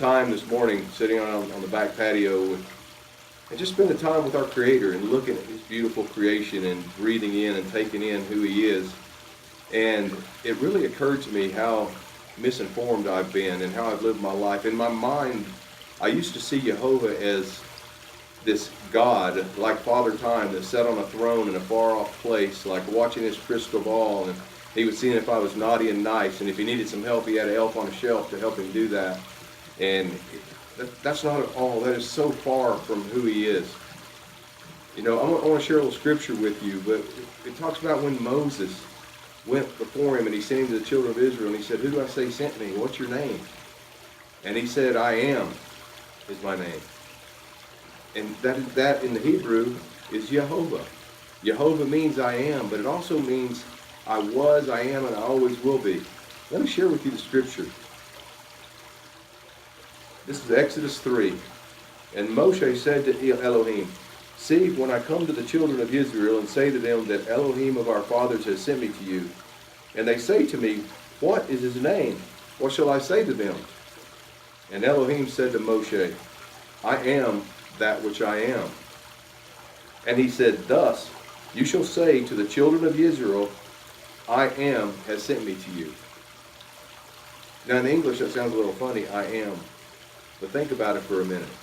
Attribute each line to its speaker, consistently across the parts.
Speaker 1: time this morning sitting on the back patio and just spending time with our Creator and looking at His beautiful creation and breathing in and taking in who He is. And it really occurred to me how misinformed I've been and how I've lived my life. In my mind, I used to see Yehovah as this God, like Father Time, that sat on a throne in a far-off place, like watching his crystal ball, and he was seeing if I was naughty and nice, and if he needed some help, he had an elf on a shelf to help him do that. And that's not at all. That is so far from who He is. You know, I want to share a little scripture with you, but it talks about when Moses went before him and he sent him to the children of Israel, and he said, "Who do I say sent me? What's your name?" And he said, "I am is my name." And that in the Hebrew is Yehovah. Yehovah means I am, but it also means I was, I am, and I always will be. Let me share with you the scripture. This is Exodus 3. And Moshe said to Elohim, "See, when I come to the children of Israel and say to them that Elohim of our fathers has sent me to you, and they say to me, 'What is his name?' What shall I say to them?" And Elohim said to Moshe, "I am that which I am." And he said, "Thus you shall say to the children of Israel, 'I am has sent me to you.'" Now in English that sounds a little funny, I am. But think about it for a minute.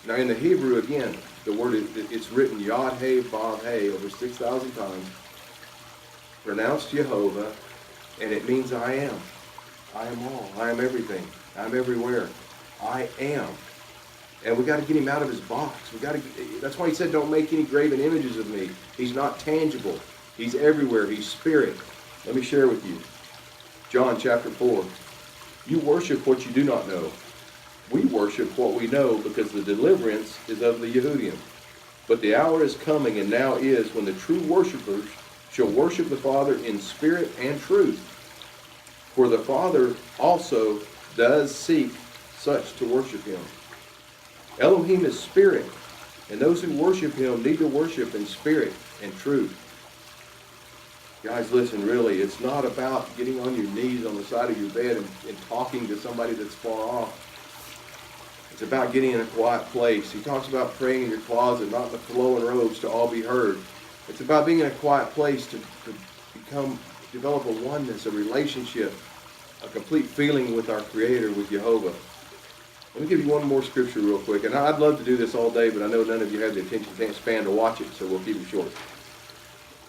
Speaker 1: Now in the Hebrew, again, the word, it's written Yod-Heh, Vav-Heh over 6,000 times, pronounced Yehovah, and it means I am. I am all. I am everything. I'm everywhere. I am. And we got to get him out of his box. That's why he said, "Don't make any graven images of me." He's not tangible. He's everywhere. He's spirit. Let me share with you. John chapter 4. "You worship what you do not know. We worship what we know, because the deliverance is of the Yehudim. But the hour is coming, and now is, when the true worshipers shall worship the Father in spirit and truth. For the Father also does seek such to worship Him." Elohim is spirit, and those who worship Him need to worship in spirit and truth. Guys, listen, really, it's not about getting on your knees on the side of your bed and talking to somebody that's far off. It's about getting in a quiet place. He talks about praying in your closet, not in the flowing robes to all be heard. It's about being in a quiet place to develop a oneness, a relationship, a complete feeling with our Creator, with Yehovah. Let me give you one more scripture real quick. And I'd love to do this all day, but I know none of you have the attention span to watch it, so we'll keep it short.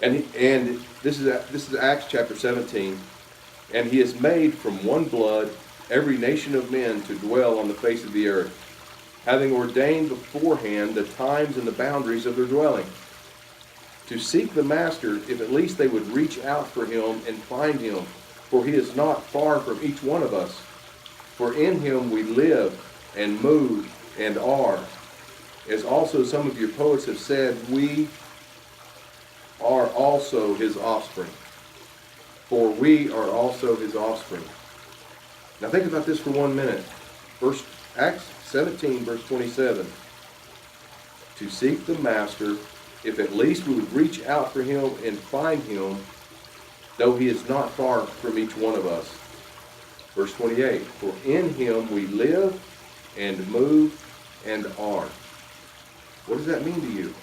Speaker 1: And this is Acts chapter 17. "And He has made from one blood every nation of men to dwell on the face of the earth, having ordained beforehand the times and the boundaries of their dwelling, to seek the Master, if at least they would reach out for Him and find Him. For He is not far from each one of us. For in Him we live and move and are. As also some of your poets have said, we are also His offspring. For we are also His offspring." Now think about this for 1 minute. Acts 17, verse 27. "To seek the Master, if at least we would reach out for Him and find Him, though He is not far from each one of us." Verse 28. "For in Him we live and move and are." What does that mean to you?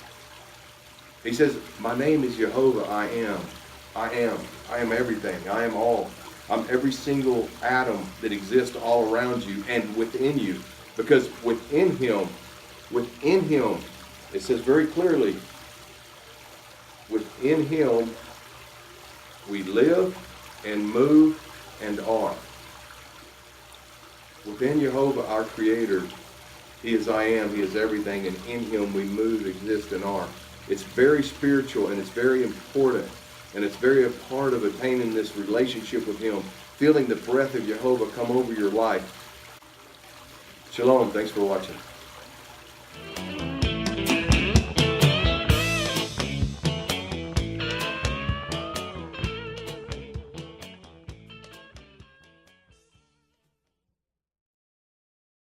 Speaker 1: He says, "My name is Yehovah, I am. I am. I am everything. I am all. I'm every single atom that exists all around you and within you." Because within Him, it says very clearly, within Him we live and move and are. Within Yehovah, our Creator, He is I am, He is everything, and in Him we move, exist, and are. It's very spiritual, and it's very important, and it's very a part of attaining this relationship with Him, feeling the breath of Yehovah come over your life. Shalom. Thanks for watching.